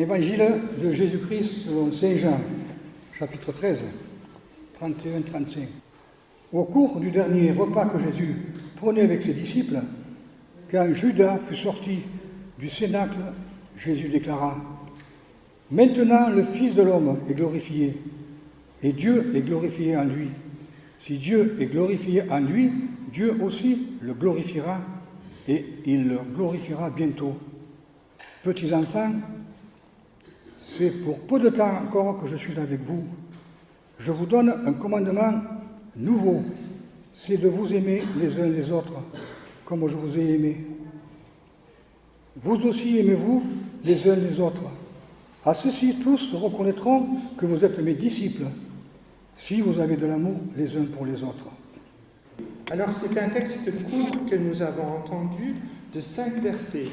Évangile de Jésus-Christ selon Saint Jean, chapitre 13, 31-35. Au cours du dernier repas que Jésus prenait avec ses disciples, quand Judas fut sorti du cénacle, Jésus déclara : « Maintenant le Fils de l'homme est glorifié, et Dieu est glorifié en lui. Si Dieu est glorifié en lui, Dieu aussi le glorifiera, et il le glorifiera bientôt. Petits enfants, c'est pour peu de temps encore que je suis avec vous. Je vous donne un commandement nouveau, c'est de vous aimer les uns les autres, comme je vous ai aimé. Vous aussi aimez-vous les uns les autres. À ceci, tous reconnaîtront que vous êtes mes disciples, si vous avez de l'amour les uns pour les autres. » Alors c'est un texte court que nous avons entendu de 5 versets.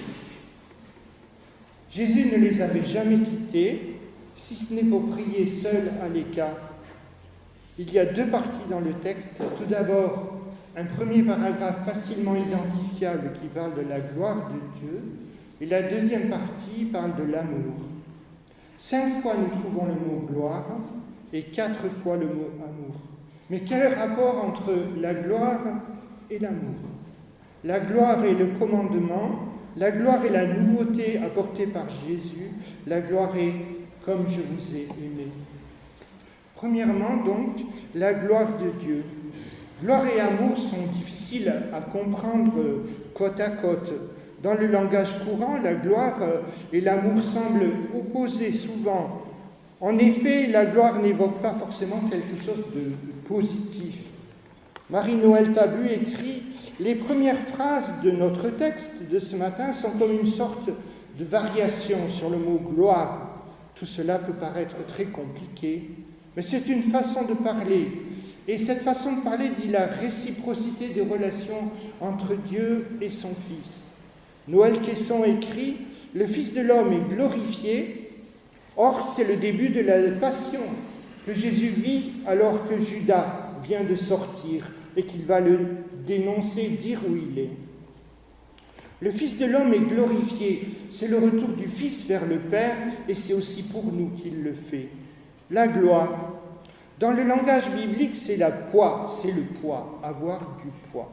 Jésus ne les avait jamais quittés, si ce n'est pour prier seul à l'écart. Il y a 2 parties dans le texte. Tout d'abord, un premier paragraphe facilement identifiable qui parle de la gloire de Dieu, et la deuxième partie parle de l'amour. 5 fois nous trouvons le mot gloire et 4 fois le mot amour. Mais quel rapport entre la gloire et l'amour ? La gloire est le commandement, la gloire est la nouveauté apportée par Jésus, la gloire est comme je vous ai aimé. Premièrement, donc, la gloire de Dieu. Gloire et amour sont difficiles à comprendre côte à côte. Dans le langage courant, la gloire et l'amour semblent opposés souvent. En effet, la gloire n'évoque pas forcément quelque chose de positif. Marie-Noël Tabu écrit « Les premières phrases de notre texte de ce matin sont comme une sorte de variation sur le mot « gloire ». Tout cela peut paraître très compliqué, mais c'est une façon de parler. Et cette façon de parler dit la réciprocité des relations entre Dieu et son Fils. Noël Quesson écrit « Le Fils de l'homme est glorifié ». Or, c'est le début de la passion que Jésus vit alors que Judas vient de sortir et qu'il va le dénoncer, dire où il est. Le Fils de l'homme est glorifié, c'est le retour du Fils vers le Père et c'est aussi pour nous qu'il le fait. La gloire, dans le langage biblique, c'est le poids, avoir du poids.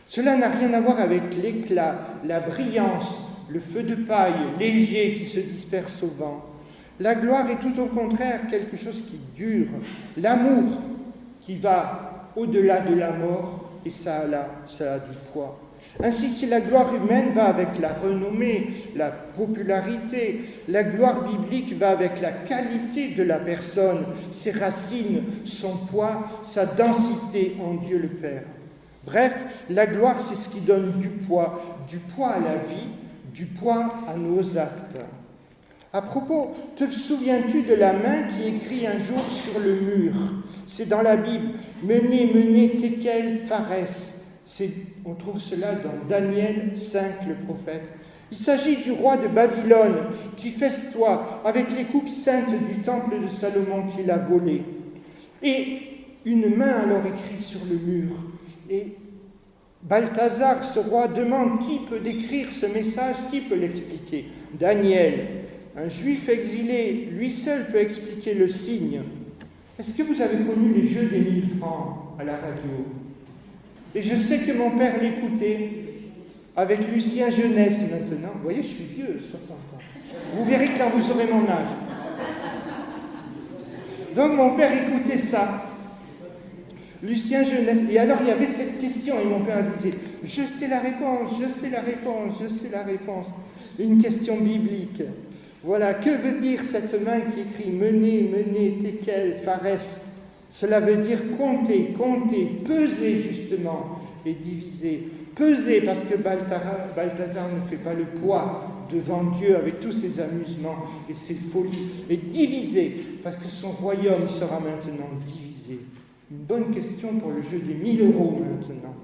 Cela n'a rien à voir avec l'éclat, la brillance, le feu de paille léger qui se disperse au vent. La gloire est tout au contraire quelque chose qui dure, l'amour qui va au-delà de la mort, et ça a du poids. Ainsi, si la gloire humaine va avec la renommée, la popularité, la gloire biblique va avec la qualité de la personne, ses racines, son poids, sa densité en Dieu le Père. Bref, la gloire, c'est ce qui donne du poids à la vie, du poids à nos actes. À propos, te souviens-tu de la main qui écrit un jour sur le mur ? C'est dans la Bible. Menez, tekel, pharès. On trouve cela dans Daniel 5, le prophète. Il s'agit du roi de Babylone qui festoie avec les coupes saintes du temple de Salomon qu'il a volé. Et une main alors écrit sur le mur. Et Balthazar, ce roi, demande qui peut décrire ce message, qui peut l'expliquer ? Daniel. Un juif exilé, lui seul peut expliquer le signe. Est-ce que vous avez connu les jeux des 1000 francs à la radio ? Et je sais que mon père l'écoutait avec Lucien Jeunesse maintenant. Vous voyez, je suis vieux, 60 ans. Vous verrez quand vous aurez mon âge. Donc mon père écoutait ça. Lucien Jeunesse. Et alors il y avait cette question et mon père disait « Je sais la réponse, je sais la réponse, je sais la réponse ». Une question biblique. Voilà, que veut dire cette main qui écrit « Menez, tekel, pharès ». Cela veut dire compter, peser justement et diviser. Peser parce que Balthazar ne fait pas le poids devant Dieu avec tous ses amusements et ses folies. Et diviser parce que son royaume sera maintenant divisé. Une bonne question pour le jeu des 1000 € maintenant.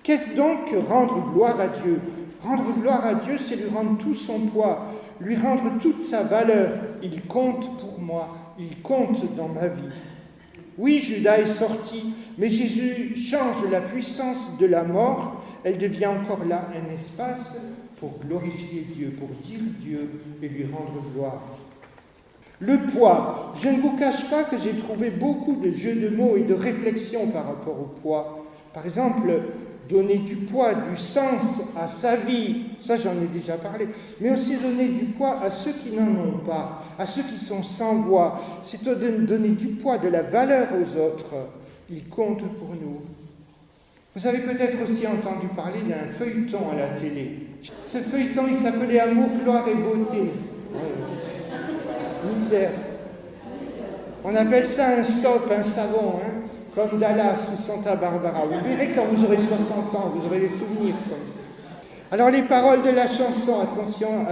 Qu'est-ce donc que rendre gloire à Dieu ? Rendre gloire à Dieu, c'est lui rendre tout son poids, lui rendre toute sa valeur. Il compte pour moi, il compte dans ma vie. Oui, Judas est sorti, mais Jésus change la puissance de la mort. Elle devient encore là un espace pour glorifier Dieu, pour dire Dieu et lui rendre gloire. Le poids. Je ne vous cache pas que j'ai trouvé beaucoup de jeux de mots et de réflexions par rapport au poids. Par exemple, donner du poids, du sens à sa vie, ça j'en ai déjà parlé, mais aussi donner du poids à ceux qui n'en ont pas, à ceux qui sont sans voix. C'est donner du poids, de la valeur aux autres. Ils comptent pour nous. Vous avez peut-être aussi entendu parler d'un feuilleton à la télé. Ce feuilleton, il s'appelait Amour, gloire et beauté. Misère. On appelle ça un soap, un savon, hein, comme Dallas ou Santa Barbara. Vous verrez quand vous aurez 60 ans, vous aurez des souvenirs. Alors les paroles de la chanson, attention,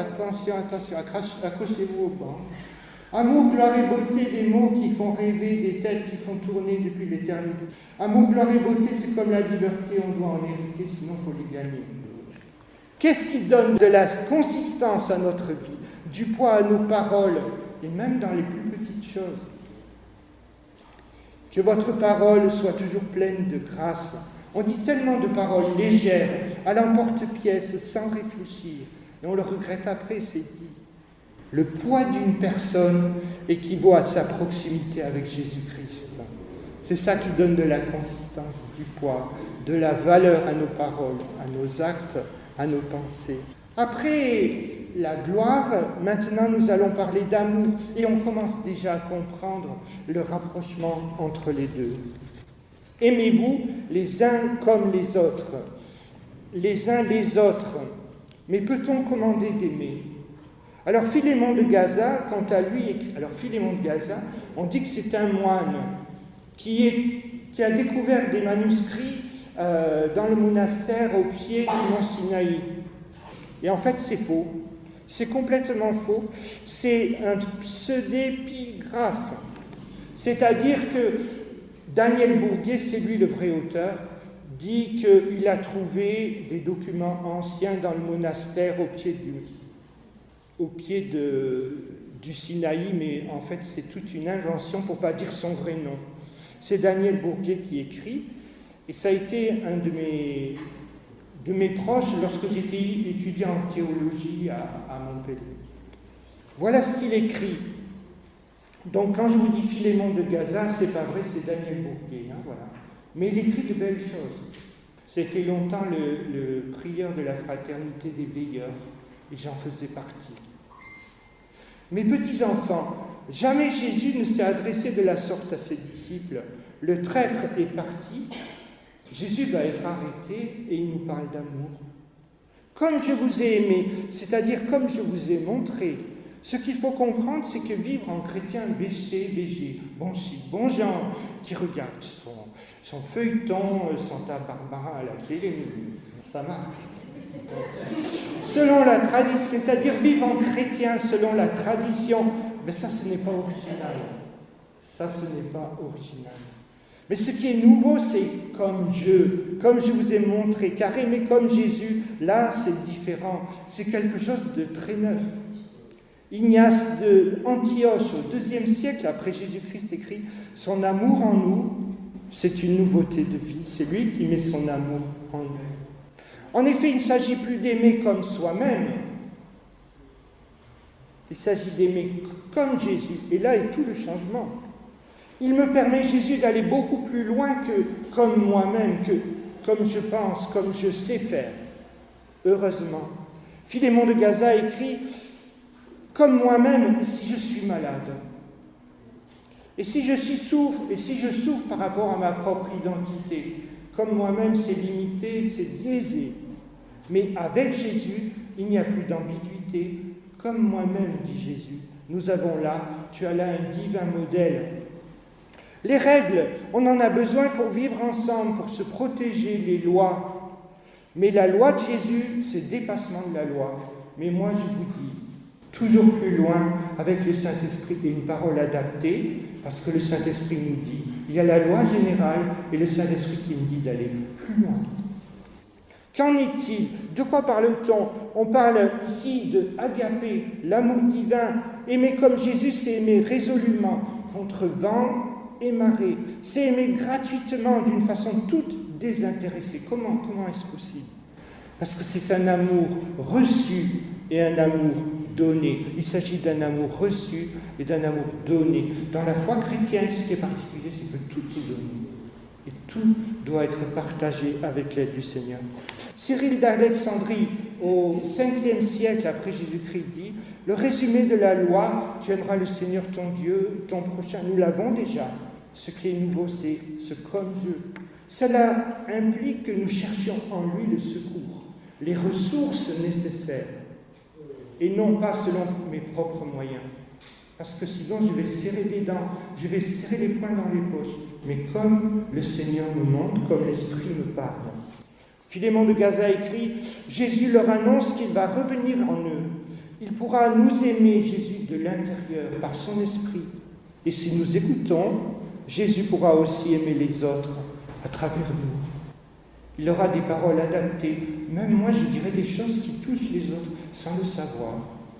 accrochez-vous au banc. Amour, gloire et beauté, des mots qui font rêver, des têtes qui font tourner depuis l'éternité. Amour, gloire et beauté, c'est comme la liberté, on doit en hériter, sinon il faut les gagner. Qu'est-ce qui donne de la consistance à notre vie, du poids à nos paroles, et même dans les plus petites choses? Que votre parole soit toujours pleine de grâce. On dit tellement de paroles légères, à l'emporte-pièce, sans réfléchir, et on le regrette après, c'est dit. Le poids d'une personne équivaut à sa proximité avec Jésus-Christ. C'est ça qui donne de la consistance, du poids, de la valeur à nos paroles, à nos actes, à nos pensées. Après la gloire, maintenant nous allons parler d'amour et on commence déjà à comprendre le rapprochement entre les deux. Aimez-vous les uns comme les autres, les uns les autres. Mais peut-on commander d'aimer ? Alors Philémon de Gaza, quant à lui, Philémon de Gaza, on dit que c'est un moine qui a découvert des manuscrits dans le monastère au pied du mont Sinaï. Et en fait, c'est faux. C'est complètement faux. C'est un pseudépigraphe. C'est-à-dire que Daniel Bourguet, c'est lui le vrai auteur, dit qu'il a trouvé des documents anciens dans le monastère au pied du Sinaï, mais en fait, c'est toute une invention pour ne pas dire son vrai nom. C'est Daniel Bourguet qui écrit, et ça a été un de mes proches lorsque j'étais étudiant en théologie à Montpellier. Voilà ce qu'il écrit. Donc quand je vous dis Philémon de Gaza, c'est pas vrai, c'est Daniel Bourguet, hein, voilà. Mais il écrit de belles choses. C'était longtemps le prieur de la fraternité des veilleurs, et j'en faisais partie. Mes petits-enfants, jamais Jésus ne s'est adressé de la sorte à ses disciples. Le traître est parti, Jésus va être arrêté et il nous parle d'amour. Comme je vous ai aimé, c'est-à-dire comme je vous ai montré. Ce qu'il faut comprendre, c'est que vivre en chrétien BG, bon chic, bon genre, qui regarde son feuilleton Santa Barbara à la télé, ça marche. Selon la tradition, c'est-à-dire vivre en chrétien selon la tradition, mais ça, ce n'est pas original. Ça, ce n'est pas original. Mais ce qui est nouveau, c'est comme je vous ai montré, car aimer comme Jésus, là, c'est différent. C'est quelque chose de très neuf. Ignace de Antioche, au IIe siècle après Jésus-Christ, écrit « Son amour en nous, c'est une nouveauté de vie. C'est lui qui met son amour en nous. » En effet, il ne s'agit plus d'aimer comme soi-même. Il s'agit d'aimer comme Jésus. Et là est tout le changement. Il me permet, Jésus, d'aller beaucoup plus loin que comme moi-même, que comme je pense, comme je sais faire. Heureusement. Philémon de Gaza écrit « Comme moi-même, si je suis malade. Et si je souffre par rapport à ma propre identité, comme moi-même, c'est limité, c'est biaisé. Mais avec Jésus, il n'y a plus d'ambiguïté. Comme moi-même, dit Jésus, tu as là un divin modèle. Les règles, on en a besoin pour vivre ensemble, pour se protéger, les lois. Mais la loi de Jésus, c'est dépassement de la loi. Mais moi, je vous dis, toujours plus loin, avec le Saint-Esprit et une parole adaptée, parce que le Saint-Esprit nous dit, il y a la loi générale et le Saint-Esprit qui me dit d'aller plus loin. Qu'en est-il? De quoi parle-t-on? On parle ici de agapé, l'amour divin. Aimer comme Jésus, c'est aimer résolument, contre vent et marée. C'est aimer gratuitement, d'une façon toute désintéressée. Comment est-ce possible? Parce que c'est un amour reçu et un amour donné. Il s'agit d'un amour reçu et d'un amour donné. Dans la foi chrétienne, ce qui est particulier, c'est que tout est donné. Et tout doit être partagé avec l'aide du Seigneur. Cyril d'Alexandrie, au 5e siècle après Jésus-Christ, dit « Le résumé de la loi, tu aimeras le Seigneur ton Dieu, ton prochain, nous l'avons déjà. Ce qui est nouveau, c'est ce comme je. Cela implique que nous cherchions en lui le secours, les ressources nécessaires, et non pas selon mes propres moyens. Parce que sinon, je vais serrer les dents, je vais serrer les poings dans les poches. Mais comme le Seigneur me montre, comme l'Esprit me parle. Philémon de Gaza écrit « Jésus leur annonce qu'il va revenir en eux. Il pourra nous aimer, Jésus, de l'intérieur, par son Esprit. Et si nous écoutons, Jésus pourra aussi aimer les autres à travers nous. Il aura des paroles adaptées. Même moi, je dirais des choses qui touchent les autres sans le savoir.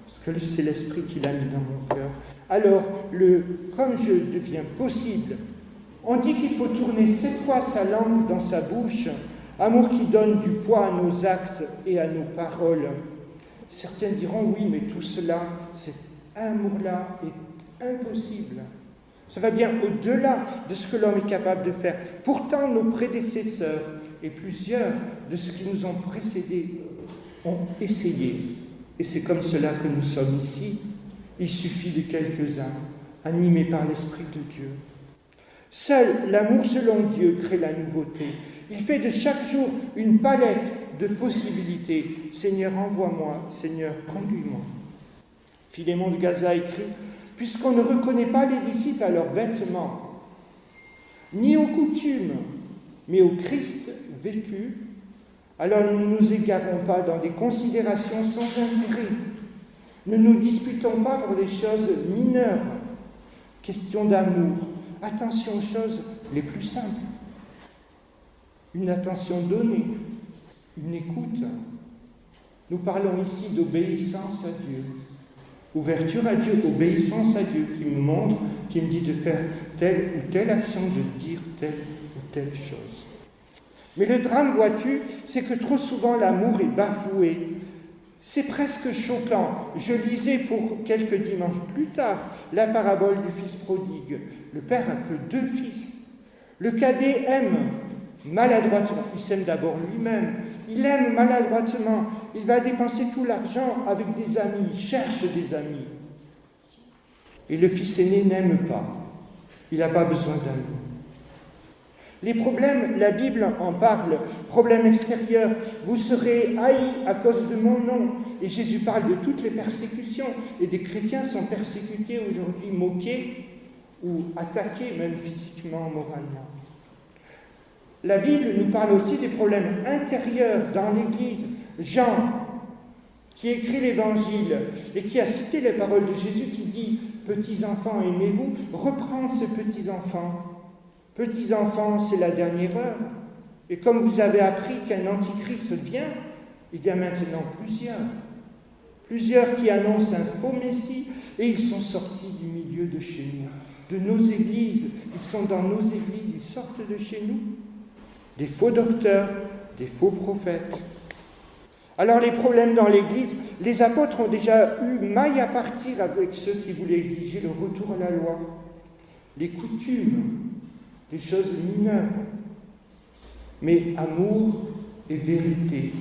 Parce que c'est l'Esprit qui l'a mis dans mon cœur. Alors, le « comme je devient possible », on dit qu'il faut tourner 7 fois sa langue dans sa bouche, amour qui donne du poids à nos actes et à nos paroles. Certains diront, oui, mais tout cela, cet amour-là est impossible. Ça va bien au-delà de ce que l'homme est capable de faire. Pourtant, nos prédécesseurs et plusieurs de ceux qui nous ont précédés ont essayé. Et c'est comme cela que nous sommes ici. Il suffit de quelques-uns, animés par l'Esprit de Dieu. Seul l'amour selon Dieu crée la nouveauté. Il fait de chaque jour une palette de possibilités. Seigneur, envoie-moi. Seigneur, conduis-moi. Philémon de Gaza écrit « Puisqu'on ne reconnaît pas les disciples à leurs vêtements, ni aux coutumes, mais au Christ vécu, alors nous ne nous égarons pas dans des considérations sans intérêt. Ne nous disputons pas pour des choses mineures. Question d'amour. Attention aux choses les plus simples. Une attention donnée, une écoute. Nous parlons ici d'obéissance à Dieu. Ouverture à Dieu, obéissance à Dieu, qui me montre, qui me dit de faire telle ou telle action, de dire telle ou telle chose. Mais le drame, vois-tu, c'est que trop souvent l'amour est bafoué. C'est presque choquant. Je lisais pour quelques dimanches plus tard la parabole du fils prodigue. Le père n'a que 2 fils. Le cadet aime maladroitement. Il s'aime d'abord lui-même. Il aime maladroitement. Il va dépenser tout l'argent avec des amis. Il cherche des amis. Et le fils aîné n'aime pas. Il n'a pas besoin d'amour. Les problèmes, la Bible en parle, problèmes extérieurs, vous serez haïs à cause de mon nom. Et Jésus parle de toutes les persécutions. Et des chrétiens sont persécutés aujourd'hui, moqués ou attaqués, même physiquement, moralement. La Bible nous parle aussi des problèmes intérieurs dans l'Église. Jean, qui écrit l'Évangile et qui a cité les paroles de Jésus qui dit « Petits enfants, aimez-vous », reprend ces petits enfants. Petits enfants, c'est la dernière heure. Et comme vous avez appris qu'un antichrist vient, il y a maintenant plusieurs qui annoncent un faux messie, et ils sont sortis du milieu de chez nous, de nos églises. Ils sont dans nos églises, ils sortent de chez nous. Des faux docteurs, des faux prophètes. Alors les problèmes dans l'Église, les apôtres ont déjà eu maille à partir avec ceux qui voulaient exiger le retour à la loi. Les coutumes, les choses mineures. Mais amour et vérité,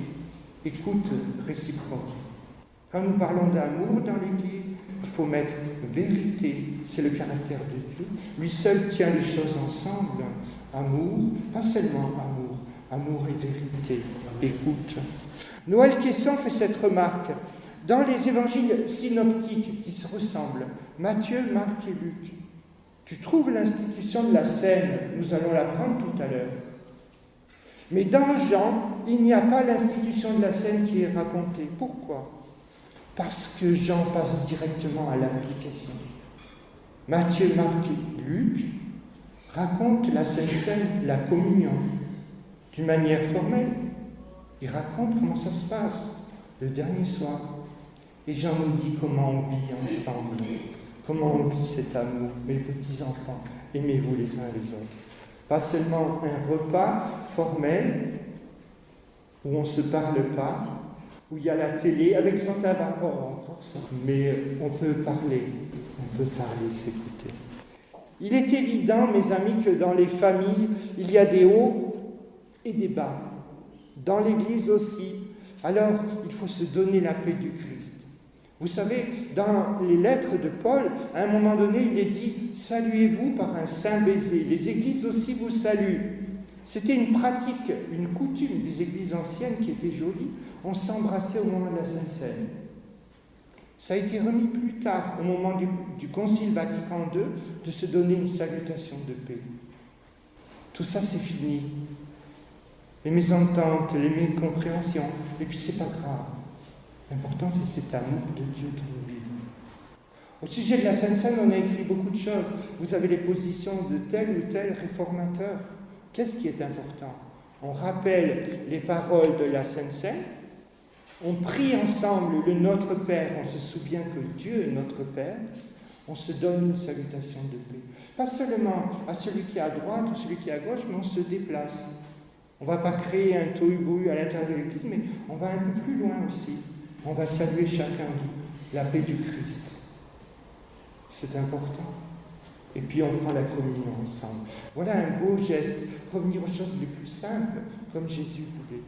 écoute réciproque. Quand nous parlons d'amour dans l'Église, il faut mettre vérité, c'est le caractère de Dieu. Lui seul tient les choses ensemble. Amour, pas seulement amour, amour et vérité, écoute. Noël Quesson fait cette remarque. Dans les évangiles synoptiques qui se ressemblent, Matthieu, Marc et Luc, tu trouves l'institution de la scène, nous allons l'apprendre tout à l'heure. Mais dans Jean, il n'y a pas l'institution de la scène qui est racontée. Pourquoi ? Parce que Jean passe directement à l'application. Matthieu, Marc et Luc racontent la Sainte Seine, la communion, d'une manière formelle. Ils racontent comment ça se passe le dernier soir. Et Jean nous dit comment on vit ensemble, comment on vit cet amour. Mes petits enfants, aimez-vous les uns les autres. Pas seulement un repas formel, où on ne se parle pas, où il y a la télé, avec son tabac, mais on peut parler, s'écouter. Il est évident, mes amis, que dans les familles, il y a des hauts et des bas. Dans l'Église aussi. Alors, il faut se donner la paix du Christ. Vous savez, dans les lettres de Paul, à un moment donné, il est dit « Saluez-vous par un saint baiser ». Les églises aussi vous saluent. C'était une pratique, une coutume des églises anciennes qui était jolie. On s'embrassait au moment de la Sainte Seine. Ça a été remis plus tard, au moment du Concile Vatican II, de se donner une salutation de paix. Tout ça, c'est fini. Les mésententes, les mécompréhensions, et puis c'est pas grave. L'important, c'est cet amour de Dieu que nous vivons. Au sujet de la Sainte Seine, on a écrit beaucoup de choses. Vous avez les positions de tel ou tel réformateur. Qu'est-ce qui est important? On rappelle les paroles de la Sainte Seine, on prie ensemble le Notre Père, on se souvient que Dieu est notre Père, on se donne une salutation de paix. Pas seulement à celui qui est à droite ou celui qui est à gauche, mais on se déplace. On ne va pas créer un tohu-bohu à l'intérieur de l'Église, mais on va un peu plus loin aussi. On va saluer chacun la paix du Christ. C'est important. Et puis on prend la communion ensemble. Voilà un beau geste. Revenir aux choses les plus simples, comme Jésus voulait.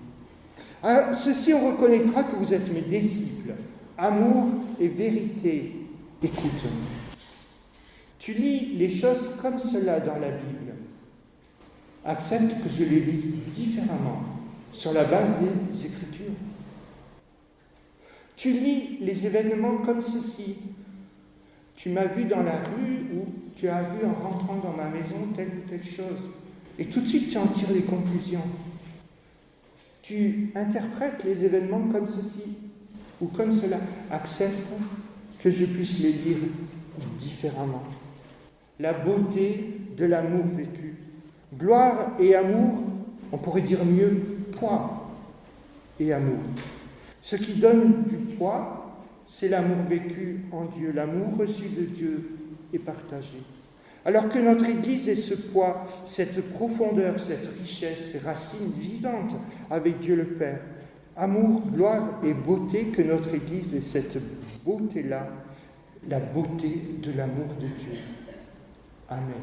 Alors, ceci, on reconnaîtra que vous êtes mes disciples. Amour et vérité. Écoute. Tu lis les choses comme cela dans la Bible. Accepte que je les lise différemment, sur la base des Écritures. Tu lis les événements comme ceci. Tu m'as vu dans la rue ou tu as vu en rentrant dans ma maison telle ou telle chose. Et tout de suite, tu en tires les conclusions. Tu interprètes les événements comme ceci ou comme cela. Accepte que je puisse les lire différemment. La beauté de l'amour vécu. Gloire et amour, on pourrait dire mieux, poids et amour. Ce qui donne du poids, c'est l'amour vécu en Dieu, l'amour reçu de Dieu et partagé. Alors que notre Église ait ce poids, cette profondeur, cette richesse, ces racines vivantes avec Dieu le Père, amour, gloire et beauté, que notre Église ait cette beauté-là, la beauté de l'amour de Dieu. Amen.